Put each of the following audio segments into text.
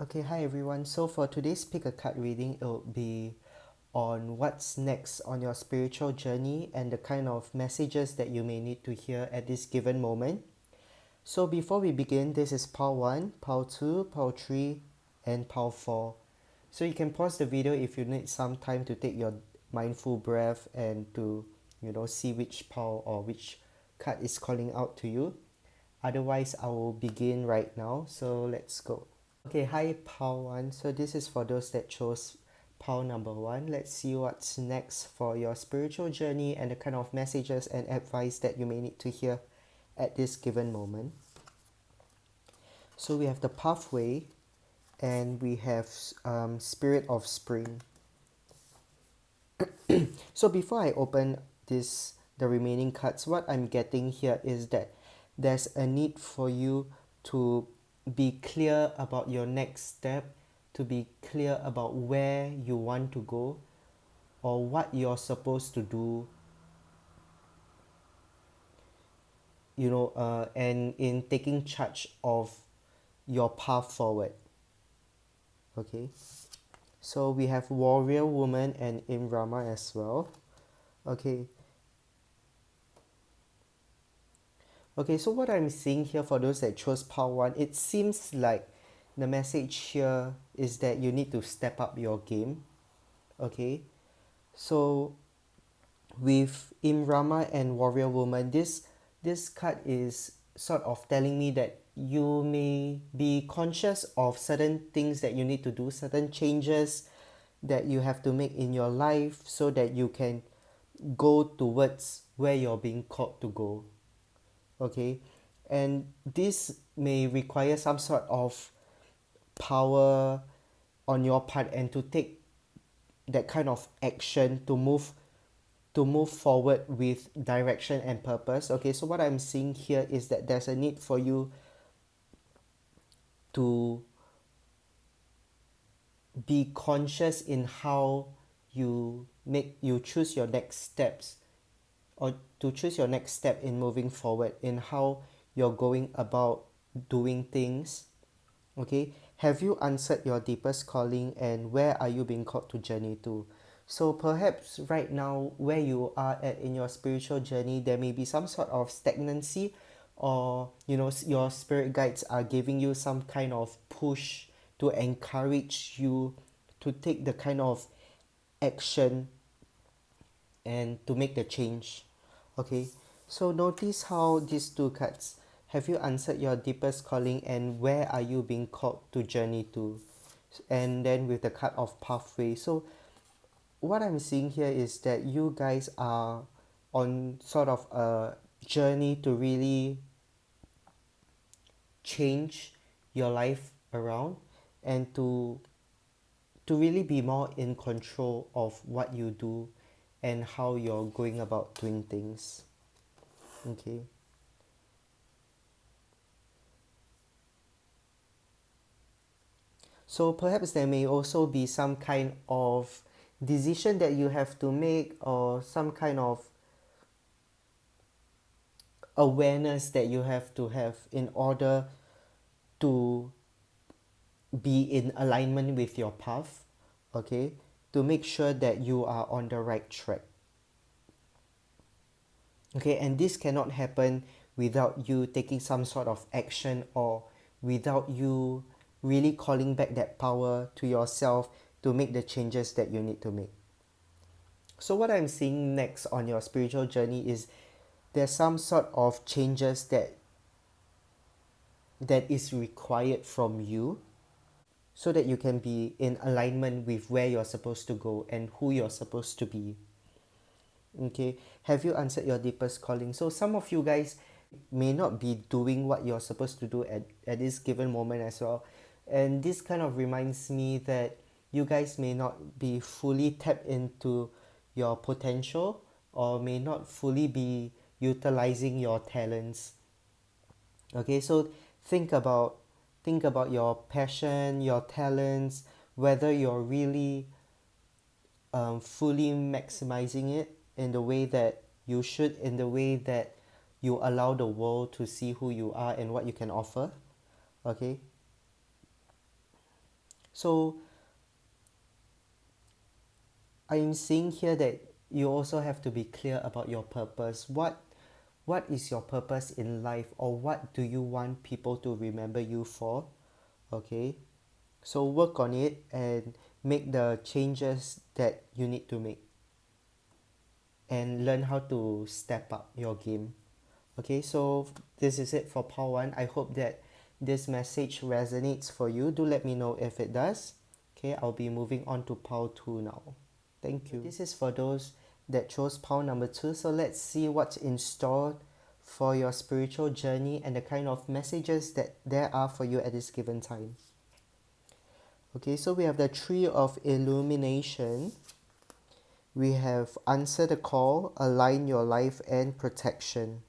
Okay, hi everyone. So for today's pick a card reading, it will be on what's next on your spiritual journey and the kind of messages that you may need to hear at this given moment. So before we begin, this is pile 1, pile 2, pile 3, and pile 4. So you can pause the video if you need some time to take your mindful breath and to, see which pile or which card is calling out to you. Otherwise, I will begin right now. So let's go. Okay, hi pile 1. So this is for those that chose pile number 1. Let's see what's next for your spiritual journey and the kind of messages and advice that you may need to hear at this given moment. So we have the pathway and we have spirit of spring. So before I open the remaining cards, what I'm getting here is that there's a need for you to be clear about your next step, to be clear about where you want to go or what you're supposed to do, and in taking charge of your path forward. Okay, so we have warrior woman and Imrama as well. Okay, Okay, so what I'm seeing here for those that chose pile 1, it seems like the message here is that you need to step up your game. Okay, so with Imrama and Warrior Woman, this card is sort of telling me that you may be conscious of certain things that you need to do, certain changes that you have to make in your life so that you can go towards where you're being called to go. Okay, and this may require some sort of power on your part and to take that kind of action to move forward with direction and purpose. Okay, so what I'm seeing here is that there's a need for you to be conscious in how you choose your next steps, or to choose your next step in moving forward, in how you're going about doing things. Okay, have you answered your deepest calling and where are you being called to journey to? So perhaps right now where you are at in your spiritual journey, there may be some sort of stagnancy, or your spirit guides are giving you some kind of push to encourage you to take the kind of action and to make the change. Okay, so notice how these two cards, have you answered your deepest calling and where are you being called to journey to? And then with the card of pathway, so what I'm seeing here is that you guys are on sort of a journey to really change your life around and to really be more in control of what you do and how you're going about doing things. Okay, so perhaps there may also be some kind of decision that you have to make, or some kind of awareness that you have to have in order to be in alignment with your path. Okay, to make sure that you are on the right track. Okay, and this cannot happen without you taking some sort of action, or without you really calling back that power to yourself to make the changes that you need to make. So what I'm seeing next on your spiritual journey is there's some sort of changes that is required from you so that you can be in alignment with where you're supposed to go and who you're supposed to be. Okay, have you answered your deepest calling? So some of you guys may not be doing what you're supposed to do at this given moment as well, and this kind of reminds me that you guys may not be fully tapped into your potential, or may not fully be utilizing your talents. Okay, so think about think about your passion, your talents, whether you're really fully maximizing it in the way that you should, in the way that you allow the world to see who you are and what you can offer. Okay, So I'm seeing here that you also have to be clear about your purpose. What is your purpose in life, or what do you want people to remember you for? Okay, so work on it and make the changes that you need to make, and learn how to step up your game. Okay, so this is it for part 1. I hope that this message resonates for you. Do let me know if it does. Okay, I'll be moving on to part 2 now. Thank you. This is for those that chose part number 2. So let's see what's in store for your spiritual journey and the kind of messages that there are for you at this given time. Okay, so we have the Tree of Illumination. We have Answer the Call, Align Your Life, and Protection.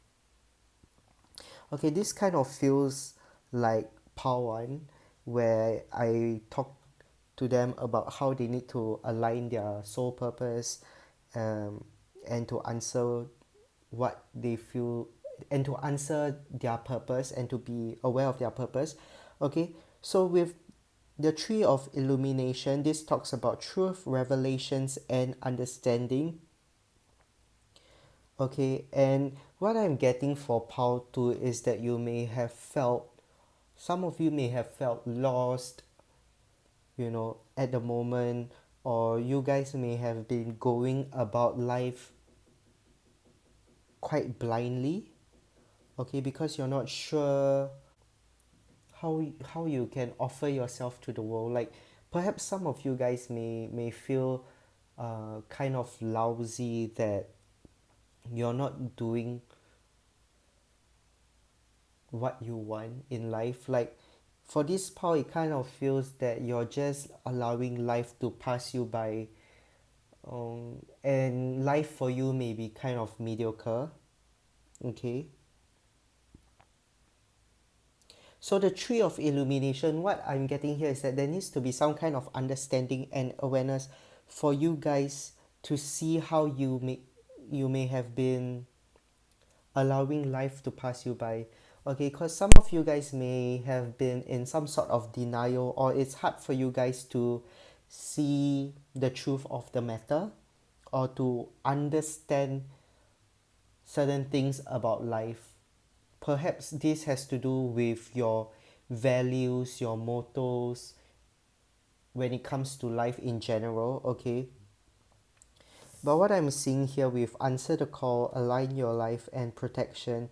Okay, this kind of feels like part 1, where I talk to them about how they need to align their soul purpose, and to answer what they feel, and to answer their purpose, and to be aware of their purpose. Okay, so with the Tree of Illumination, this talks about truth, revelations, and understanding. Okay, and what I'm getting for part 2 is that some of you may have felt lost, at the moment, or you guys may have been going about life quite blindly, okay, because you're not sure how you can offer yourself to the world. Like perhaps some of you guys may feel kind of lousy, that you're not doing what you want in life. Like for this part, it kind of feels that you're just allowing life to pass you by, and life for you may be kind of mediocre. Okay, so the Tree of Illumination, what I'm getting here is that there needs to be some kind of understanding and awareness for you guys to see how you may have been allowing life to pass you by. Okay, because some of you guys may have been in some sort of denial, or it's hard for you guys to see the truth of the matter, or to understand certain things about life. Perhaps this has to do with your values, your mottos when it comes to life in general. Okay, but what I'm seeing here with Answer the Call, Align Your Life, and Protection,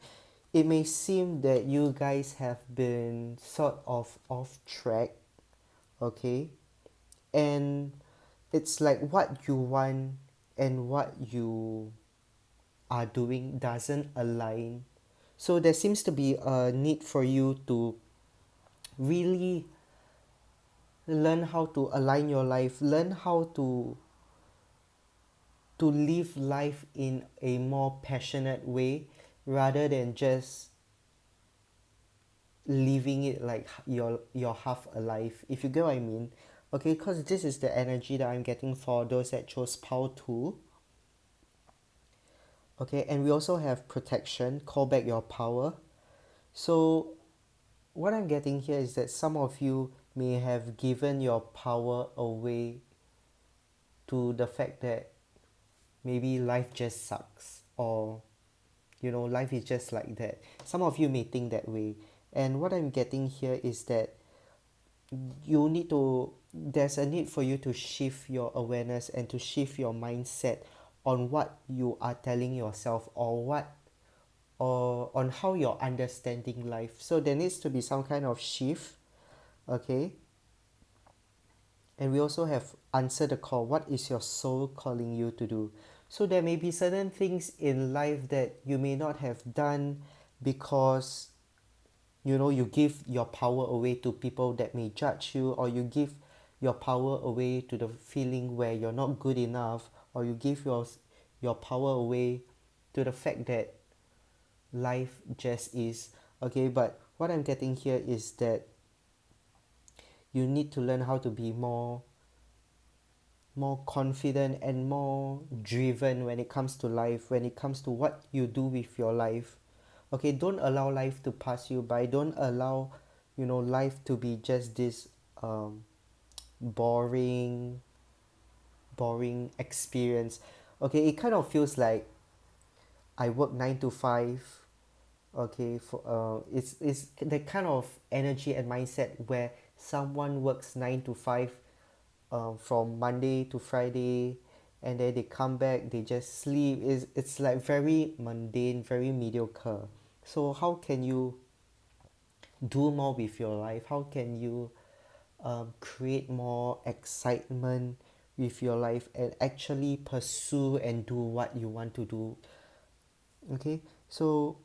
it may seem that you guys have been sort of off track. Okay, and it's like what you want and what you are doing doesn't align. So there seems to be a need for you to really learn how to align your life, learn how to live life in a more passionate way, rather than just living it like you're half alive, if you get what I mean. Okay, because this is the energy that I'm getting for those that chose power 2. Okay, and we also have protection, call back your power. So what I'm getting here is that some of you may have given your power away to the fact that maybe life just sucks, or life is just like that. Some of you may think that way, and what I'm getting here is that there's a need for you to shift your awareness and to shift your mindset on what you are telling yourself, or on how you're understanding life. So there needs to be some kind of shift. Okay, and we also have Answer the Call. What is your soul calling you to do? So there may be certain things in life that you may not have done because you give your power away to people that may judge you, or you give your power away to the feeling where you're not good enough, or you give your power away to the fact that life just is. Okay, but what I'm getting here is that you need to learn how to be more confident and more driven when it comes to life, when it comes to what you do with your life. Okay, don't allow life to pass you by. Don't allow life to be just this boring boring experience. Okay, it kind of feels like I work 9 to 5. Okay, for it's the kind of energy and mindset where someone works 9 to 5 from Monday to Friday, and then they come back, they just sleep. It's like very mundane, very mediocre. So how can you do more with your life? How can you create more excitement with your life and actually pursue and do what you want to do? Okay, so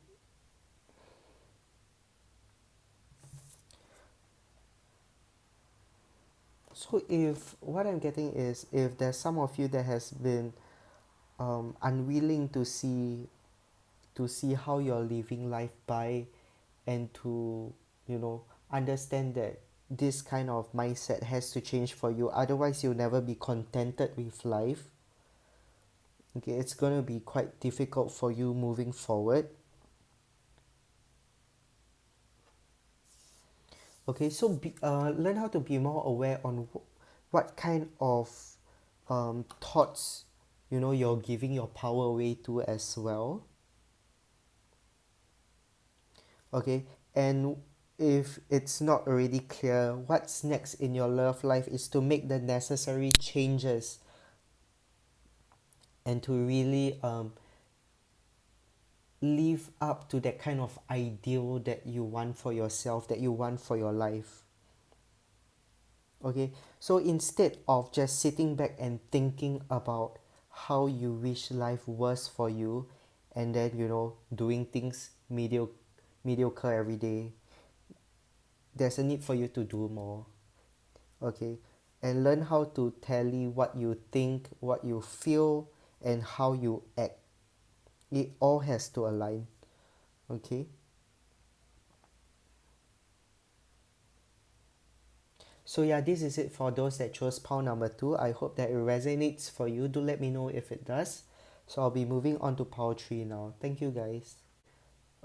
if what I'm getting is, if there's some of you that has been unwilling to see how you're living life by, and to, you know, understand that this kind of mindset has to change for you, otherwise you'll never be contented with life. Okay, it's going to be quite difficult for you moving forward. Okay, so learn how to be more aware on what kind of thoughts, you know, you're giving your power away to as well. Okay, and if it's not already clear, what's next in your love life is to make the necessary changes and to really live up to that kind of ideal that you want for yourself, that you want for your life. Okay, so instead of just sitting back and thinking about how you wish life was for you, and then, you know, doing things mediocre every day, there's a need for you to do more. Okay, and learn how to tally what you think, what you feel, and how you act. It all has to align. Okay, so yeah, this is it for those that chose pile number 2. I hope that it resonates for you. Do let me know if it does. So I'll be moving on to pile 3 now. Thank you guys.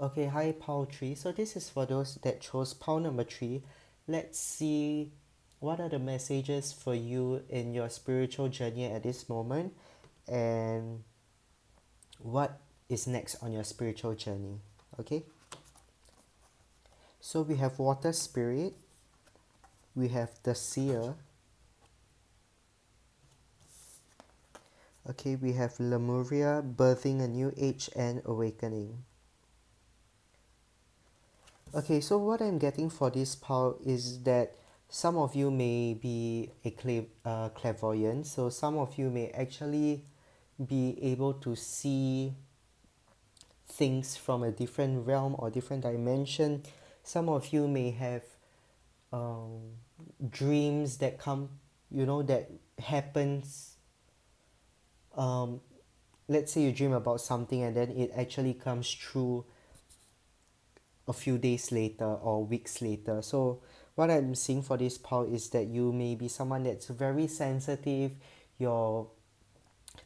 Okay, hi pile 3. So this is for those that chose pile number 3. Let's see what are the messages for you in your spiritual journey at this moment, and what is next on your spiritual journey. Okay, so we have water spirit, we have the seer. Okay, we have Lemuria, birthing a new age and awakening. Okay, so what I'm getting for this pile is that some of you may be a clairvoyant, so some of you may actually be able to see things from a different realm or different dimension. Some of you may have um, dreams that come, you know, that happens. um, let's say you dream about something and then it actually comes true a few days later or weeks later. So what I'm seeing for this pile is that you may be someone that's very sensitive. Your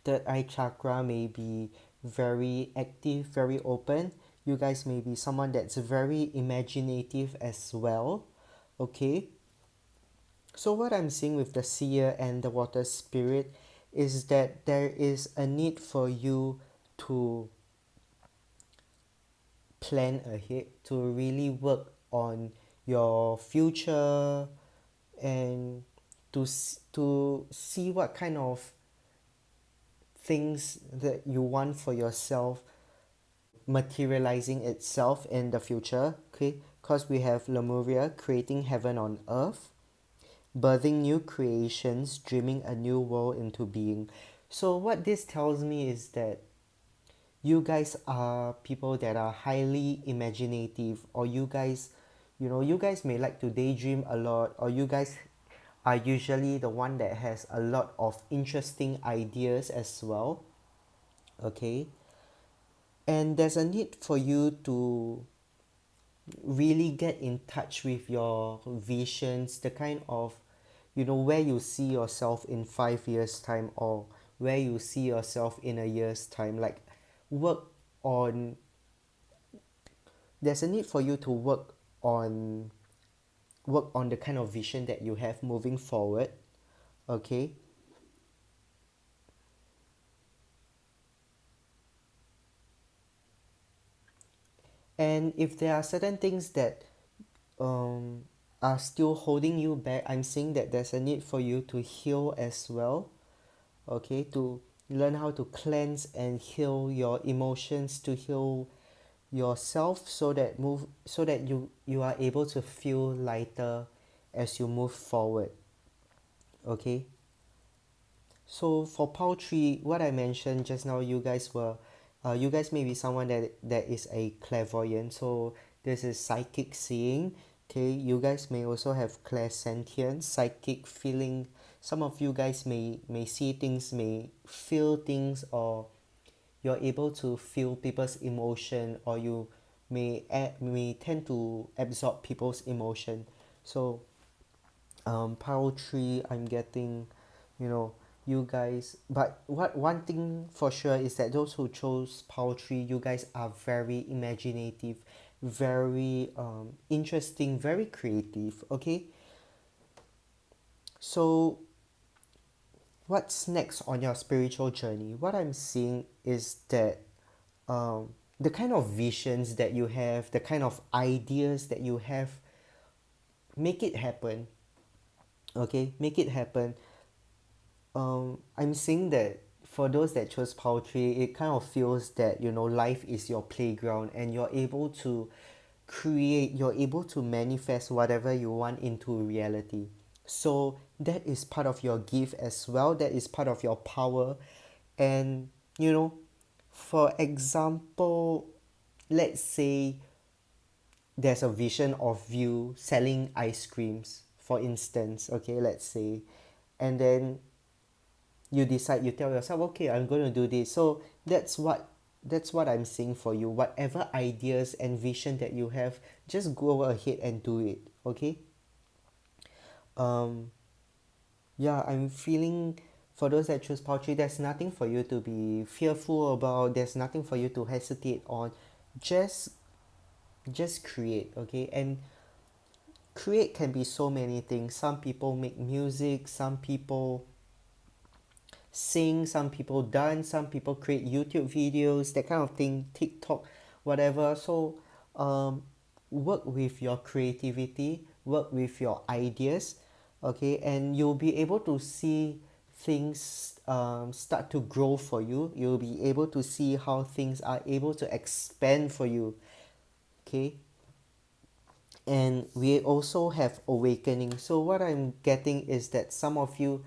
third eye chakra may be very active, very open. You guys may be someone that's very imaginative as well. Okay, so what I'm seeing with the seer and the water spirit is that there is a need for you to plan ahead, to really work on your future, and to see what kind of things that you want for yourself materializing itself in the future. Okay, because we have Lemuria creating heaven on earth, birthing new creations, dreaming a new world into being. So what this tells me is that you guys are people that are highly imaginative, or you guys, you know, you guys may like to daydream a lot, or you guys are usually the one that has a lot of interesting ideas as well. Okay, and there's a need for you to really get in touch with your visions, the kind of, you know, where you see yourself in 5 years time, or where you see yourself in a year's time. Like, work on there's a need for you to on work on the kind of vision that you have moving forward. Okay. And if there are certain things that um, are still holding you back, I'm saying that there's a need for you to heal as well. Okay, to learn how to cleanse and heal your emotions, to heal yourself, so that you are able to feel lighter as you move forward. Okay. So for poultry, what I mentioned just now, you guys may be someone that is a clairvoyant. So this is psychic seeing. Okay, you guys may also have clairsentient, psychic feeling. Some of you guys may see things, may feel things, or you're able to feel people's emotion, or you may tend to absorb people's emotion. So poultry, I'm getting, you know, you guys, but what one thing for sure is that those who chose poultry, you guys are very imaginative, very interesting, very creative. Okay, so what's next on your spiritual journey? What I'm seeing is that the kind of visions that you have, the kind of ideas that you have, make it happen. Okay, make it happen. I'm saying that for those that chose poultry, it kind of feels that, you know, life is your playground and you're able to create, you're able to manifest whatever you want into reality. So that is part of your gift as well, that is part of your power. And you know, for example, let's say there's a vision of you selling ice creams, for instance. Okay, let's say, and then you decide, you tell yourself, okay, I'm going to do this. So that's what I'm saying for you. Whatever ideas and vision that you have, just go ahead and do it. Okay. um yeah, I'm feeling, for those that choose poultry, there's nothing for you to be fearful about, there's nothing for you to hesitate on. just just create. Okay, and create can be so many things. Some people make music, some people sing, some people dance, some people create YouTube videos, that kind of thing, TikTok, whatever. So work with your creativity, work with your ideas. Okay, and you'll be able to see things start to grow for you. You'll be able to see how things are able to expand for you. Okay, and we also have awakening. So what I'm getting is that some of you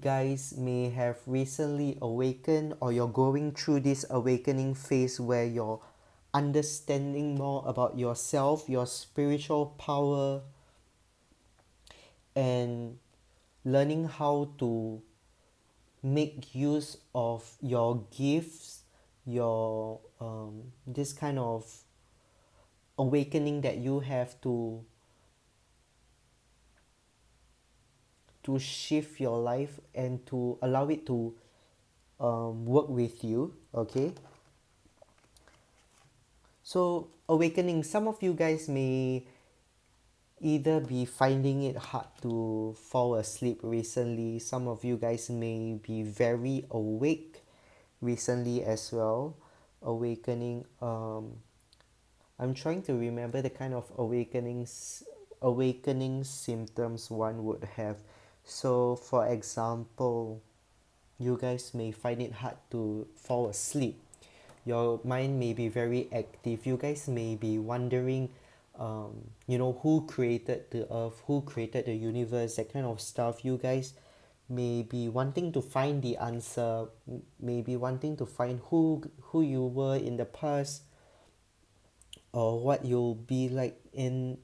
guys may have recently awakened, or you're going through this awakening phase where you're understanding more about yourself, your spiritual power, and learning how to make use of your gifts, your this kind of awakening that you have to shift your life and to allow it to work with you. Okay, so awakening, some of you guys may either be finding it hard to fall asleep recently. Some of you guys may be very awake recently as well. Awakening, I'm trying to remember the kind of awakening symptoms one would have. So for example, you guys may find it hard to fall asleep. Your mind may be very active. You guys may be wondering, you know, who created the earth, who created the universe, that kind of stuff. You guys may be wanting to find the answer, maybe wanting to find who you were in the past, or what you'll be like in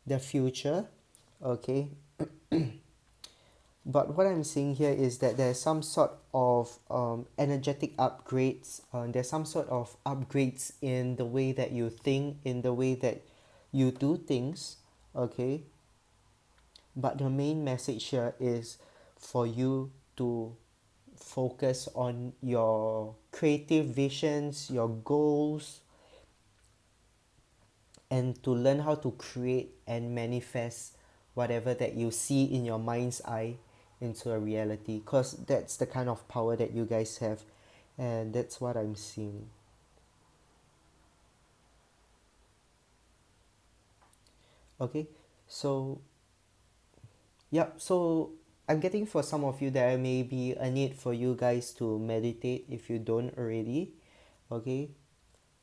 the future. Okay, but what I'm seeing here is that there's some sort of energetic upgrades. There's some sort of upgrades in the way that you think, in the way that you do things. Okay, but the main message here is for you to focus on your creative visions, your goals, and to learn how to create and manifest whatever that you see in your mind's eye, into a reality, because that's the kind of power that you guys have, and that's what I'm seeing. Okay, so yep, so I'm getting for some of you there may be a need for you guys to meditate if you don't already. Okay,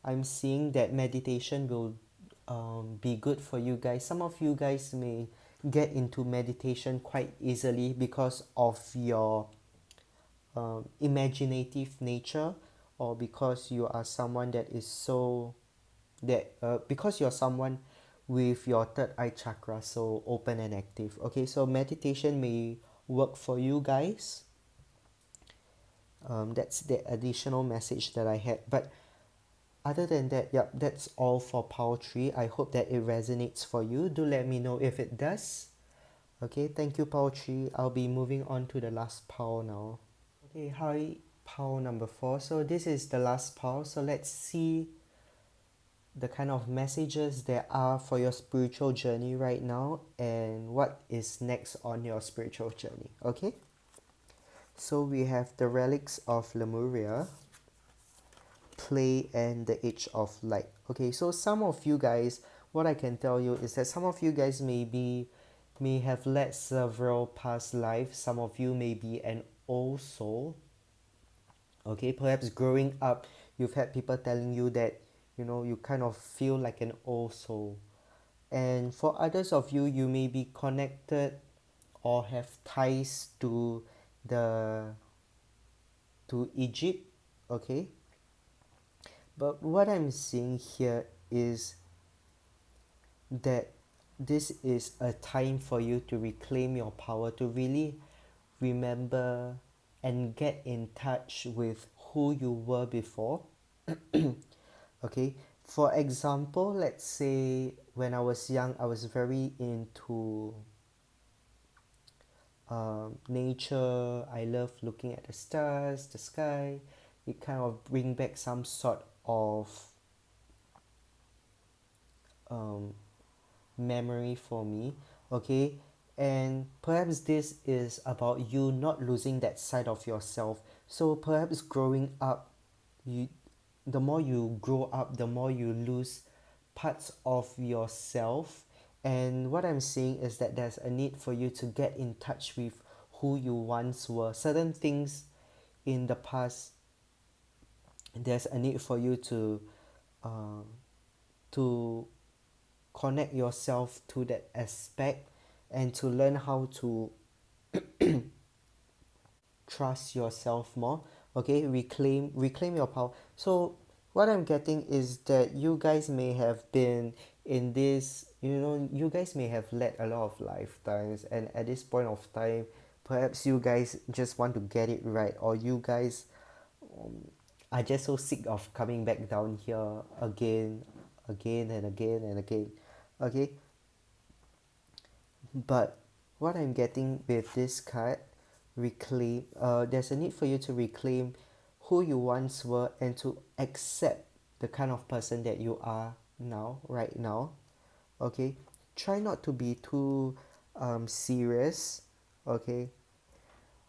I'm seeing that meditation will be good for you guys. Some of you guys may get into meditation quite easily because of your imaginative nature, or because you are someone that is so that because you're someone with your third eye chakra so open and active. Okay, so meditation may work for you guys. That's the additional message that I had, but other than that, yep, that's all for pile 3. I hope that it resonates for you. Do let me know if it does. Okay, thank you, pile 3. I'll be moving on to the last pile now. Okay, hi, pile number 4. So this is the last pile, so let's see the kind of messages there are for your spiritual journey right now and what is next on your spiritual journey. Okay, so we have the relics of Lemuria, play, and the age of light. Okay, so some of you guys, what I can tell you is that some of you guys may have led several past lives. Some of you may be an old soul. Okay, perhaps growing up you've had people telling you that you kind of feel like an old soul. And for others of you, you may be connected or have ties the to Egypt. Okay, but what I'm seeing here is that this is a time for you to reclaim your power, to really remember and get in touch with who you were before. Okay, for example, let's say when I was young, I was very into nature. I love looking at the stars, the sky. It kind of bring back some sort of um, memory for me. Okay, and perhaps this is about you not losing that side of yourself. So perhaps growing up, you the more you grow up, the more you lose parts of yourself. And what I'm seeing is that there's a need for you to get in touch with who you once were. Certain things in the past, there's a need for you uh, to connect yourself to that aspect and to learn how to trust yourself more. Okay, reclaim your power. So what I'm getting is that you guys may have been in this, you guys may have led a lot of lifetimes, and at this point of time perhaps you guys just want to get it right, or you guys are just so sick of coming back down here again and again and again. Okay, but what I'm getting with this card, reclaim, there's a need for you to reclaim who you once were and to accept the kind of person that you are now, right now. Okay, try not to be too serious. Okay,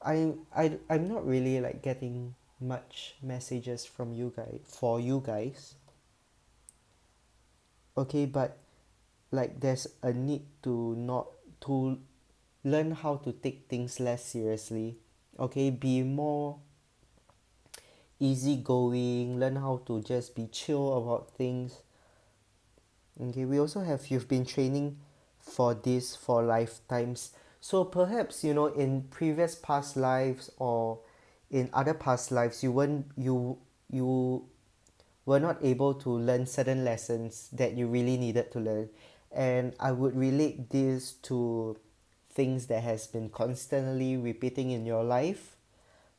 I'm not really like getting much messages from you guys for you guys. Okay, but like there's a need to not to learn how to take things less seriously. Okay, be more easygoing, learn how to just be chill about things. Okay, we also have you've been training for this for lifetimes. So perhaps in previous past lives or in other past lives you were not able to learn certain lessons that you really needed to learn. And I would relate this to things that has been constantly repeating in your life.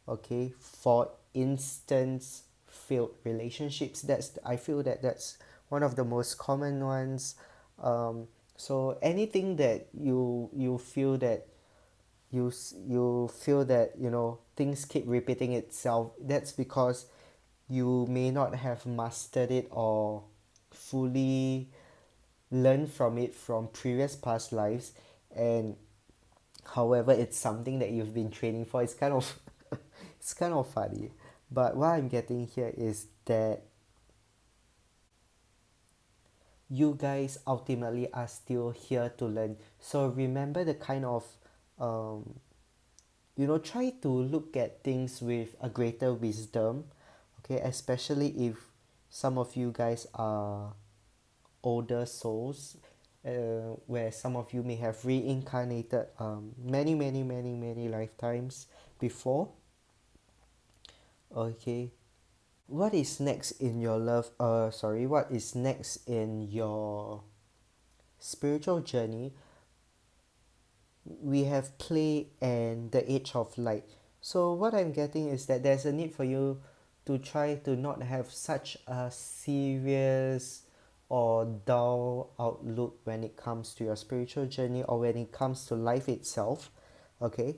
Okay, for instance, failed relationships. I feel that that's one of the most common ones. So anything that you feel that you feel that things keep repeating itself, that's because you may not have mastered it or fully learned from it from previous past lives. And However, it's something that you've been training for. It's kind of it's kind of funny. But what I'm getting here is that you guys ultimately are still here to learn. So remember the kind of um, try to look at things with a greater wisdom, okay, especially if some of you guys are older souls, where some of you may have reincarnated many lifetimes before. Okay, what is next in your what is next in your spiritual journey? We have play and the age of light. So what I'm getting is that there's a need for you to try to not have such a serious or dull outlook when it comes to your spiritual journey or when it comes to life itself, okay?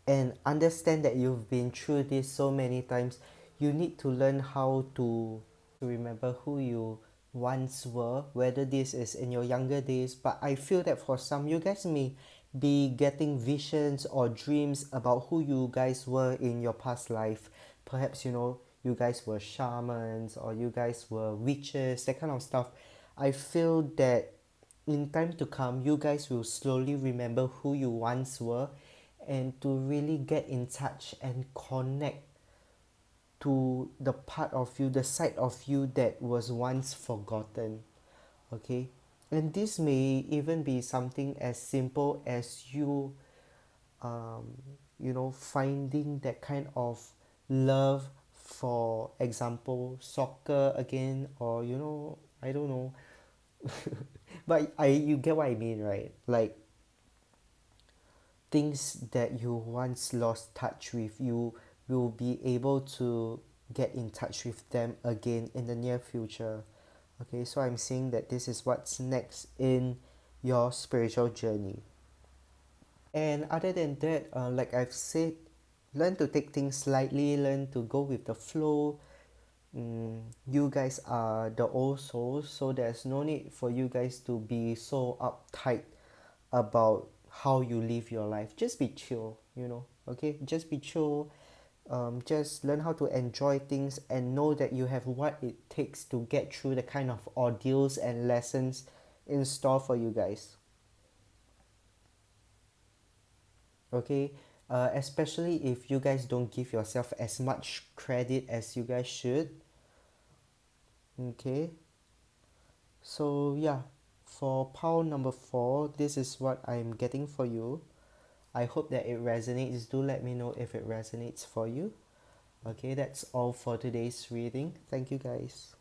And understand that you've been through this so many times. You need to learn how to remember who you once were, whether this is in your younger days. But I feel that for some, you guys may be getting visions or dreams about who you guys were in your past life. Perhaps you guys were shamans or you guys were witches, that kind of stuff. I feel that in time to come, you guys will slowly remember who you once were and to really get in touch and connect to the part of you, the side of you that was once forgotten. Okay, and this may even be something as simple as you um, finding that kind of love, for example soccer again, or I don't know. But you get what I mean, right? Like things that you once lost touch with, you will be able to get in touch with them again in the near future. Okay, so I'm saying that this is what's next in your spiritual journey. And other than that, like I've said, learn to take things lightly, learn to go with the flow. You guys are the old souls, so there's no need for you guys to be so uptight about how you live your life. Just be chill, okay? Just be chill. Just learn how to enjoy things and know that you have what it takes to get through the kind of ordeals and lessons in store for you guys. Okay, especially if you guys don't give yourself as much credit as you guys should. Okay, so yeah, for pile number 4, this is what I'm getting for you. I hope that it resonates. Do let me know if it resonates for you. Okay, that's all for today's reading. Thank you guys.